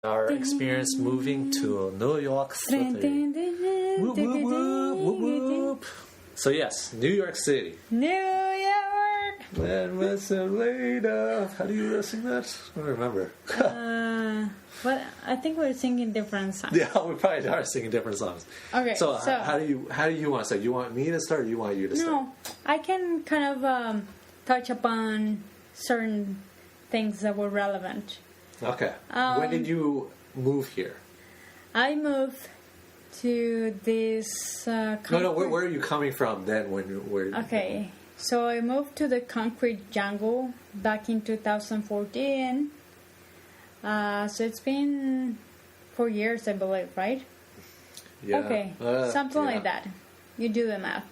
Our experience moving to New York City. Whoop, whoop, whoop, whoop, whoop. So yes, New York City. New York. When was it later? How do you sing that? I don't remember. Well, I think we're singing different songs. Yeah, we probably are singing different songs. Okay. So how do you want to say? You want me to start, or you want you to start? No, I can kind of touch upon certain things that were relevant. Okay. When did you move here? I moved to this country. No. Where are you coming from then? Okay. So I moved to the concrete jungle back in 2014. So it's been 4 years, I believe, right? Yeah. Okay. Something like that. You do the math.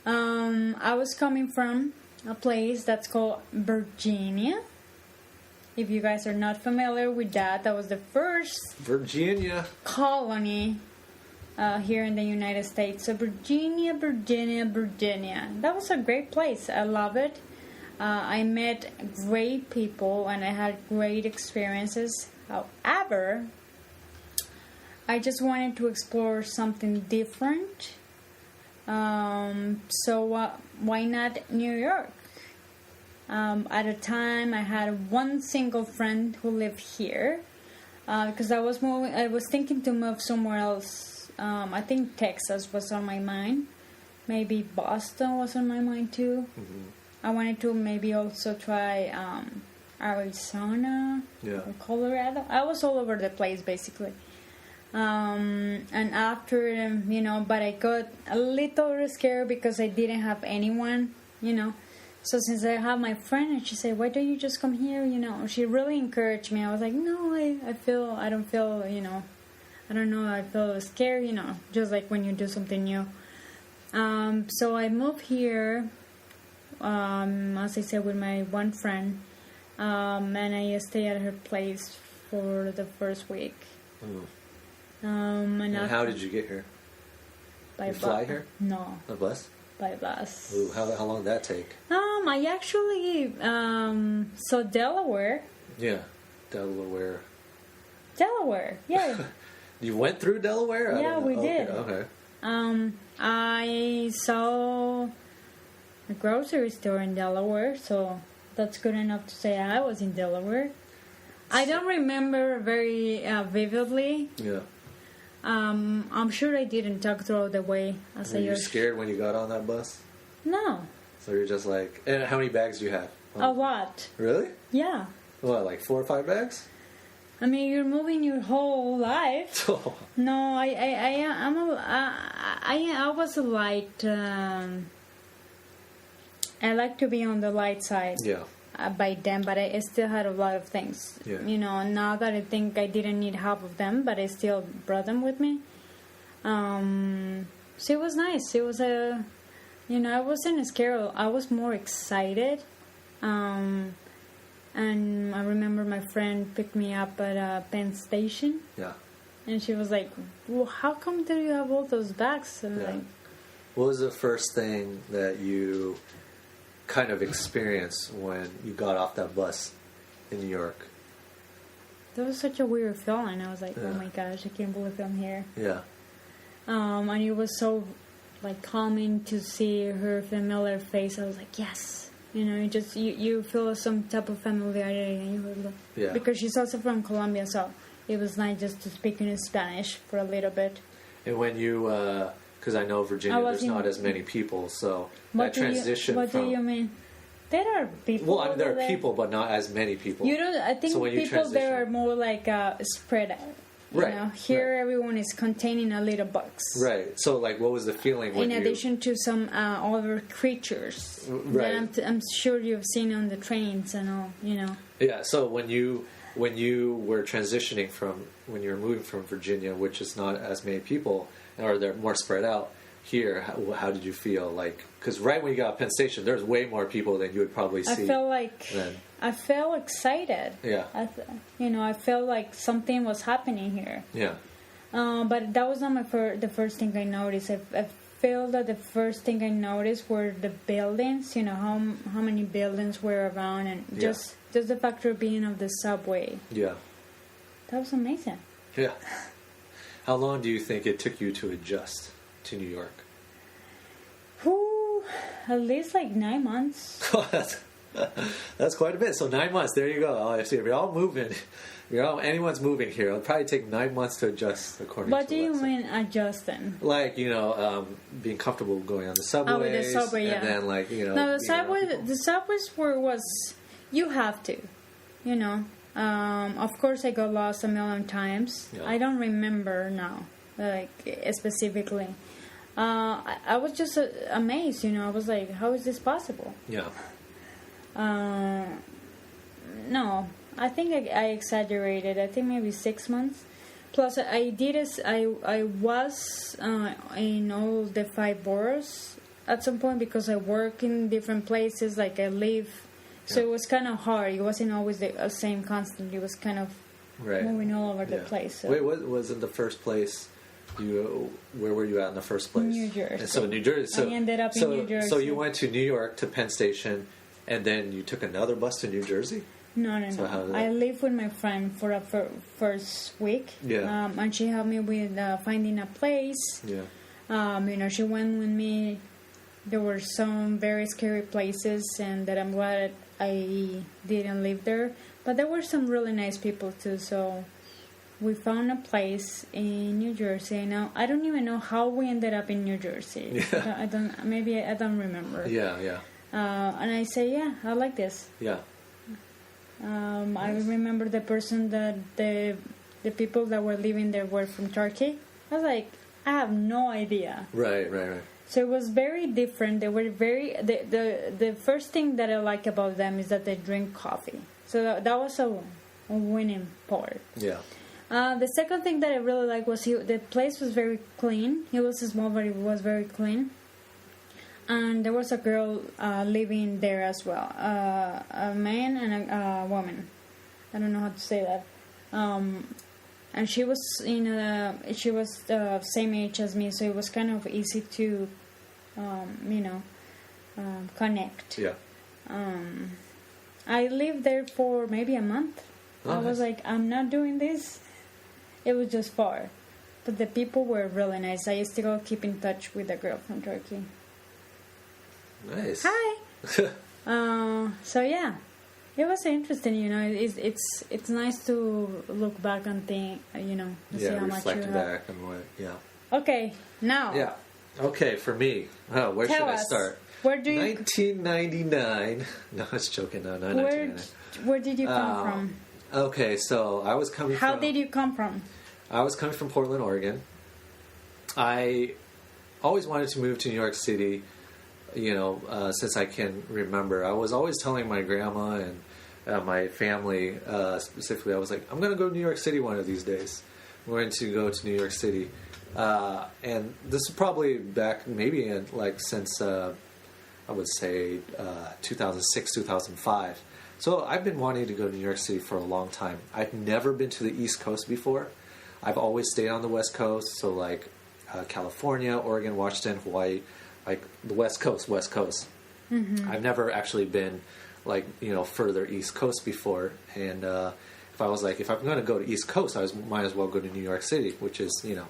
I was coming from a place that's called Virginia. If you guys are not familiar with that was the first Virginia colony here in the United States. So Virginia. That was a great place. I love it. I met great people and I had great experiences. However, I just wanted to explore something different. So why not New York? At a time, I had one single friend who lived here because I was thinking to move somewhere else. I think Texas was on my mind. Maybe Boston was on my mind too. Mm-hmm. I wanted to maybe also try Arizona or Colorado. I was all over the place basically. And after, but I got a little scared because I didn't have anyone, So since I have my friend and she said, why don't you just come here, She really encouraged me. I was like, no, I feel scared, just like when you do something new. So I moved here, as I said, with my one friend, and I stayed at her place for the first week. And how did you get here? By fly here? No. By bus? By bus. Ooh, how long did that take? I actually so Delaware. Yeah, Delaware. Yeah. You went through Delaware? Yeah, we did. Okay. I saw a grocery store in Delaware, so that's good enough to say I was in Delaware. I don't remember very vividly. Yeah. I'm sure I didn't talk throughout the way. Were you scared when you got on that bus? No. So you're just like... And how many bags do you have? A lot. Really? Yeah. What, like 4 or 5 bags? I mean, you're moving your whole life. Oh. No, I was a light... I like to be on the light side. Yeah. By them, but I still had a lot of things. Yeah. Now that I think I didn't need half of them, but I still brought them with me. So it was nice. It was I wasn't scared. I was more excited. And I remember my friend picked me up at Penn Station. Yeah. And she was like, well, how come do you have all those bags? And yeah. What was the first thing that you kind of experience when you got off that bus in New York? That was such a weird feeling. I was like, oh my gosh, I can't believe I'm here. Yeah. And it was so calming to see her familiar face. I was like, yes. You feel some type of familiarity. Yeah. Because she's also from Colombia, so it was nice just to speak in Spanish for a little bit. And when you because I know Virginia, there's not as many people, so that transition. What do you mean? There are people. Well, I mean, there are people, but not as many people. I think so people there are more spread out. Right. Here, everyone is contained in a little box. Right. So, what was the feeling when in addition to some other creatures that I'm sure you've seen on the trains and all, Yeah. So when you were transitioning when you were moving from Virginia, which is not as many people, or they're more spread out, here, how did you feel? Because right when you got to Penn Station, there's way more people than you would probably see. I felt excited. Yeah. I felt like something was happening here. Yeah. But that was not the first thing I noticed. I feel that the first thing I noticed were the buildings. How many buildings were around, and just the factor of being of the subway. Yeah. that was amazing. Yeah. How long do you think it took you to adjust to New York? Whew, at least like 9 months. That's quite a bit. So 9 months. There you go. If you're all moving, anyone's moving here, it'll probably take 9 months to adjust. According What to do you mean adjusting? Like being comfortable going on the subways. Oh, with the subway, yeah. And then like No, the subways was you have to, Of course, I got lost a million times. Yeah. I don't remember now, like specifically. I was just amazed, I was like, how is this possible? Yeah. No, I think I exaggerated. I think maybe 6 months. Plus, I was in all the 5 boroughs at some point because I work in different places. Like I live, so it was kind of hard. It wasn't always the same constant. It was kind of moving all over the place. So. Wait, what was in the first place? Where were you at in the first place? New Jersey. And so New Jersey. So I ended up in New Jersey. So you went to New York to Penn Station, and then you took another bus to New Jersey? No. I lived with my friend for a first week. Yeah. And she helped me with finding a place. Yeah. She went with me. There were some very scary places, and that I'm glad I didn't live there. But there were some really nice people too. So we found a place in New Jersey. Now I don't even know how we ended up in New Jersey. Yeah. I don't remember. Yeah. And I say, yeah, I like this. Yeah. I remember the person that the people that were living there were from Turkey. I was like, I have no idea. Right. So it was very different. They were the first thing that I like about them is that they drink coffee. So that was a winning part. Yeah. The second thing that I really liked was the place was very clean. It was small, but it was very clean. And there was a girl living there as well, a man and a woman. I don't know how to say that. And she was same age as me, so it was kind of easy to, connect. Yeah. I lived there for maybe a month. Oh, I was nice. like, I'm not doing this. It was just far, but the people were really nice. I still keep in touch with a girl from Turkey. Nice. Hi. So yeah, it was interesting. It's nice to look back and think. And see how much you reflect have. back and what. Yeah. Okay, now. Yeah. Okay, for me, where Tell should I us, start? Where do you? 1999. No, I was joking. No, not 1999. Where did you come from? Okay, so I was coming. How did you come from? I was coming from Portland, Oregon. I always wanted to move to New York City. Since I can remember, I was always telling my grandma and my family, specifically, I was like, I'm going to go to New York City one of these days. I'm going to go to New York City. And this is probably back maybe since, I would say, 2006, 2005. So I've been wanting to go to New York City for a long time. I've never been to the East Coast before. I've always stayed on the West Coast, so California, Oregon, Washington, Hawaii, the West Coast. Mm-hmm. I've never actually been further East Coast before, and if I'm going to go to East Coast, I might as well go to New York City, which is the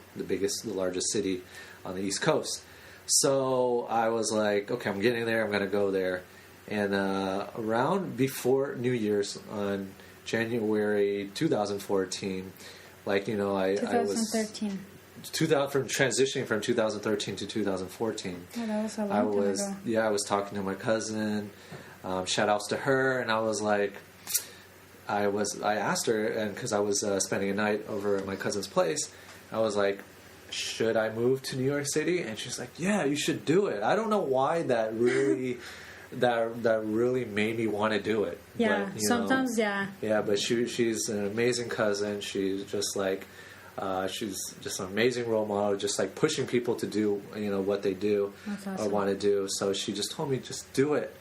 largest city on the East Coast. So I was like, okay, I'm getting there. I'm going to go there, and around before New Year's on January 2014, I 2013. From transitioning from 2013 to 2014. Oh, that was a long time ago. Yeah, I was talking to my cousin. Shout outs to her, and I was like, I asked her, and because I was spending a night over at my cousin's place, I was like, should I move to New York City? And she's like, yeah, you should do it. I don't know why that really that really made me want to do it. Yeah, but, sometimes, yeah. Yeah, but she's an amazing cousin. She's just she's just an amazing role model, just pushing people to do what they do or want to do. So she just told me, just do it.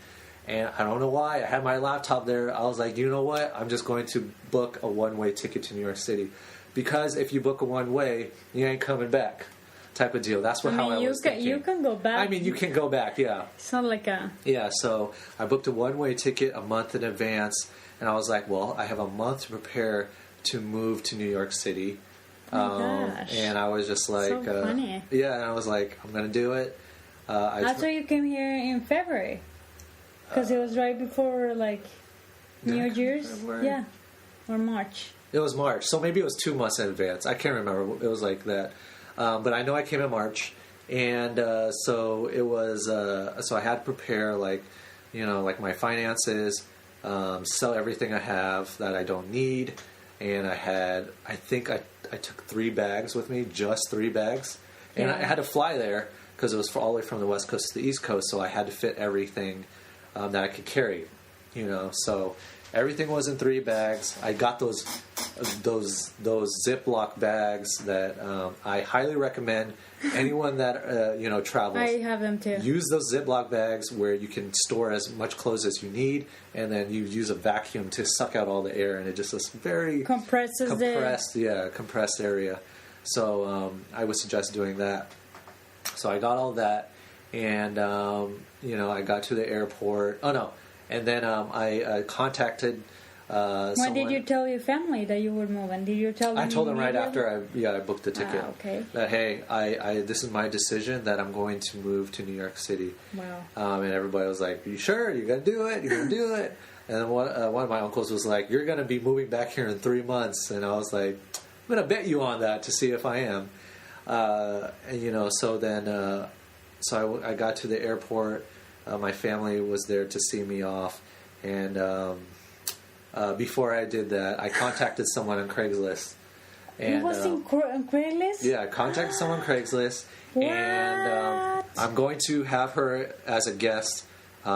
And I don't know why. I had my laptop there. I was like, you know what? I'm just going to book a one-way ticket to New York City, because if you book a one-way, you ain't coming back, type of deal. That's how I was thinking. You can go back. I mean, you can go back. Yeah. It's not like a. Yeah. So I booked a one-way ticket a month in advance, and I was like, well, I have a month to prepare to move to New York City. Oh my gosh. And I was just like, So funny. yeah, and I was like, I'm going to do it. After you came here in February. Because it was right before, like, New Year's. February? Yeah. Or March. It was March, so maybe it was 2 months in advance. I can't remember. It was like that. But I know I came in March, and so it was. So I had to prepare, like, like my finances, sell everything I have that I don't need, and I think I took 3 bags with me, just 3 bags, and I had to fly there because it was all the way from the West Coast to the East Coast, so I had to fit everything that I could carry, so. Everything was in 3 bags. I got those Ziploc bags that I highly recommend anyone that travels. I have them too. Use those Ziploc bags where you can store as much clothes as you need, and then you use a vacuum to suck out all the air, and it just is very compressed area. So I would suggest doing that. So I got all that, and I got to the airport. Oh no. And then I contacted someone. When did you tell your family that you were moving? Did you tell them? I told them right after I booked the ticket. Okay. That, hey, this is my decision that I'm going to move to New York City. Wow. And everybody was like, "Are you sure? You're going to do it? You're going to do it?" And then one of my uncles was like, "You're going to be moving back here in 3 months." And I was like, "I'm going to bet you on that to see if I am." So then, I got to the airport. My family was there to see me off, and before I did that, I contacted someone on Craigslist. And, it was on Craigslist? Yeah, I contacted someone on Craigslist, and I'm going to have her as a guest to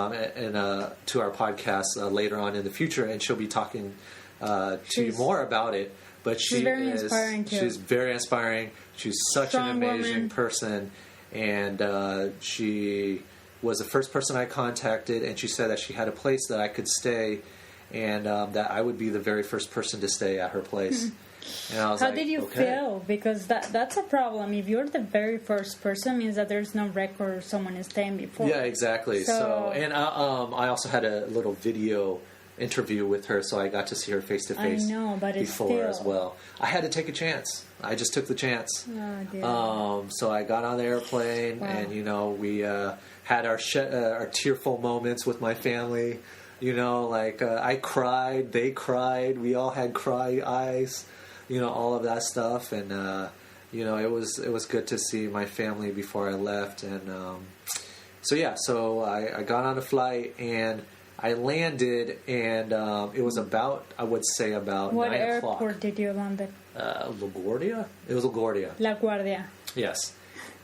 our podcast later on in the future, and she'll be talking to you more about it. But she's very inspiring too. She's very inspiring. She's such an amazing person, and she was the first person I contacted, and she said that she had a place that I could stay, and that I would be the very first person to stay at her place. And I was How did you feel? Because that's a problem. If you're the very first person, means that there's no record of someone is staying before. Yeah, exactly. So and I also had a little video interview with her, so I got to see her face to face. I know, but it's before as well. I had to take a chance. I just took the chance. Oh, dear. So I got on the airplane, and we had our tearful moments with my family. I cried, they cried, we all had cry eyes. All of that stuff, and it was good to see my family before I left, and so I got on a flight and I landed, and it was about 9 o'clock. What airport did you land at? LaGuardia? It was LaGuardia. LaGuardia. Yes,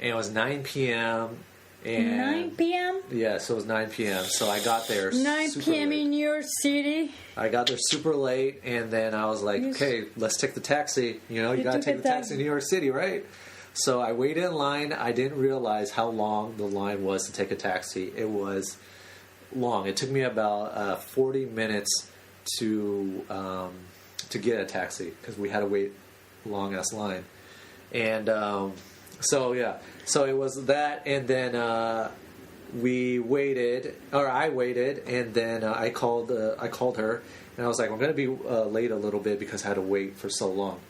and it was 9 p.m. And 9 p.m. Yeah, so it was 9 p.m. So I got there 9 p.m. in New York City. I got there super late, and then I was like, okay, let's take the taxi. You got to take the taxi in New York City, right? So I waited in line. I didn't realize how long the line was to take a taxi. It was long. It took me about 40 minutes to get a taxi because we had to wait a long-ass line. And so it was that, and then I waited, and then I called her, and I was like, I'm going to be late a little bit because I had to wait for so long.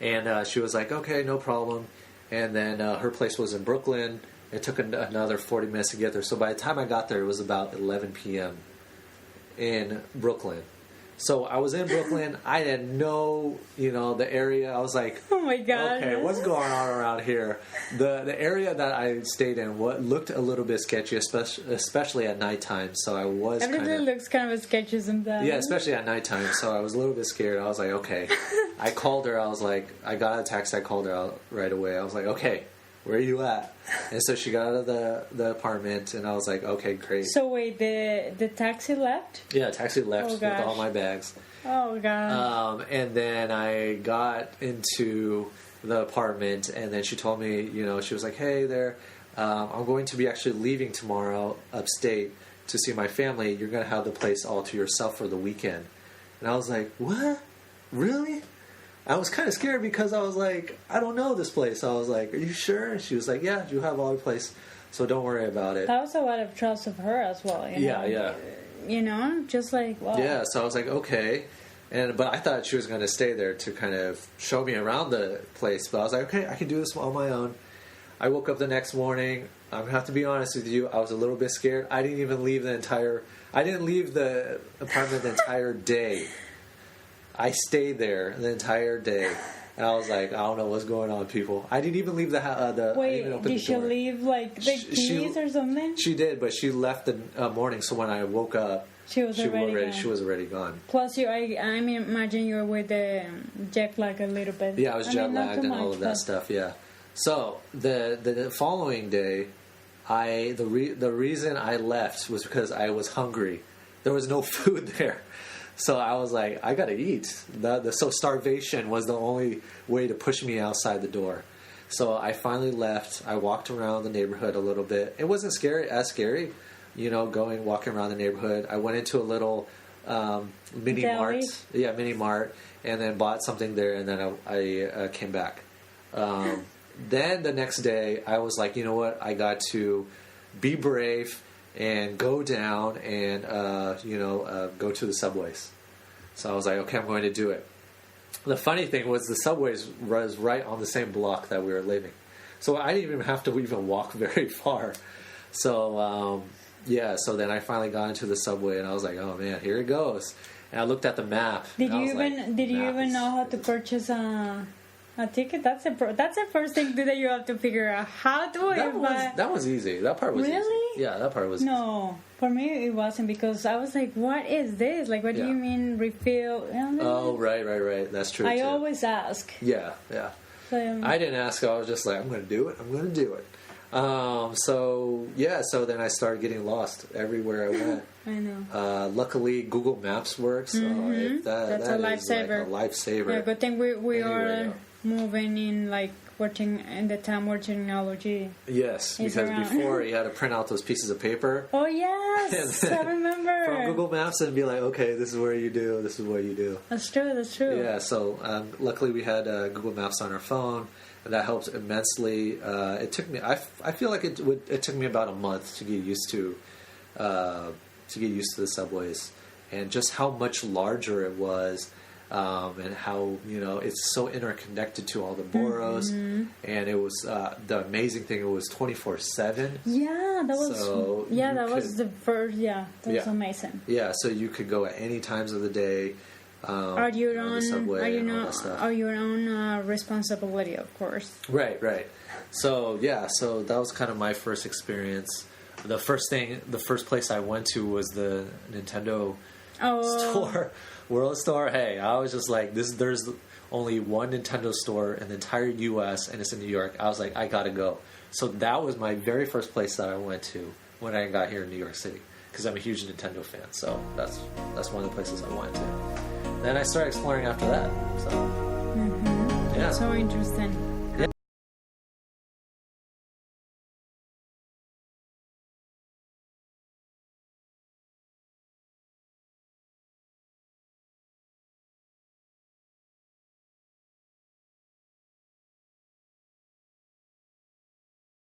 And she was like, okay, no problem. And then her place was in Brooklyn. It took another 40 minutes to get there. So by the time I got there, it was about 11 p.m. in Brooklyn. So I was in Brooklyn. I didn't know, the area. I was like, oh my God. Okay, what's going on around here? The area that I stayed in looked a little bit sketchy, especially at nighttime. So I was everything looks kind of sketchy sometimes. Yeah, especially at nighttime. So I was a little bit scared. I was like, okay. I called her. I was like, I got a text. I called her out right away. I was like, okay, where are you at? And so she got out of the apartment, and I was like, okay, great. So wait, the taxi left? Yeah, taxi left with all my bags. Oh, God. And then I got into the apartment, and then she told me, she was like, hey there, I'm going to be actually leaving tomorrow upstate to see my family. You're going to have the place all to yourself for the weekend. And I was like, what? Really? I was kind of scared because I was like, I don't know this place. I was like, are you sure? And she was like, yeah, you have all the place, so don't worry about it. That was a lot of trust of her as well. Yeah. Just like, wow. Yeah, so I was like, okay. But I thought she was going to stay there to kind of show me around the place. But I was like, okay, I can do this on my own. I woke up the next morning. I'm going to have to be honest with you. I was a little bit scared. I didn't leave the apartment the entire day. I stayed there the entire day. And I was like, I don't know what's going on, people. I didn't even leave the house. Wait, did she leave like the keys or something? She did, but she left the morning. So when I woke up, she was already gone. Plus, I mean, imagine you were with the jet lag a little bit. Yeah, I was jet lagged and all of that stuff. Yeah. So the following day, the reason I left was because I was hungry. There was no food there. So I was like, I gotta eat. So starvation was the only way to push me outside the door. So I finally left. I walked around the neighborhood a little bit. It wasn't scary, walking around the neighborhood. I went into a little mini mart. Yeah, mini mart, and then bought something there, and then I came back. Then the next day, I was like, you know what? I got to be brave and go down and go to the subways. So I was like, okay, I'm going to do it. The funny thing was the subways was right on the same block that we were living, so I didn't even have to walk very far. So so then I finally got into the subway and I was like, oh man, here it goes. And I looked at the map. Did you even know how to purchase a ticket? That's the first thing that you have to figure out. How do I? That was easy. That part was really easy. Yeah, that part was. No, for me it wasn't, because I was like, "What is this? Like, what do you mean refill?" Oh, right. That's true. I always ask. Yeah. So, I didn't ask. I was just like, "I'm going to do it." So then I started getting lost everywhere I went. I know. Luckily, Google Maps works. So that's a lifesaver. Like a lifesaver. Yeah, good thing we are moving in, like, watching in the time where technology. Yes, because before you had to print out those pieces of paper. Oh yes, I remember. From Google Maps and be like, okay, this is where you do. This is what you do. That's true. Yeah. So luckily we had Google Maps on our phone. And that helps immensely. It took me. I feel like it took me about a month to get used to the subways, and just how much larger it was, and how it's so interconnected to all the boroughs. And it was the amazing thing. It was 24/7. Yeah, that was. That was the first. Yeah, that was amazing. Yeah, so you could go at any times of the day. Are your own responsibility, of course. Right. So that was kind of my first experience. The first place I went to was the Nintendo store, World Store. Hey, I was just like, there's only one Nintendo store in the entire U.S. and it's in New York. I was like, I gotta go. So that was my very first place that I went to when I got here in New York City, because I'm a huge Nintendo fan. So that's one of the places I went to. Then I started exploring after that. So, yeah. So interesting.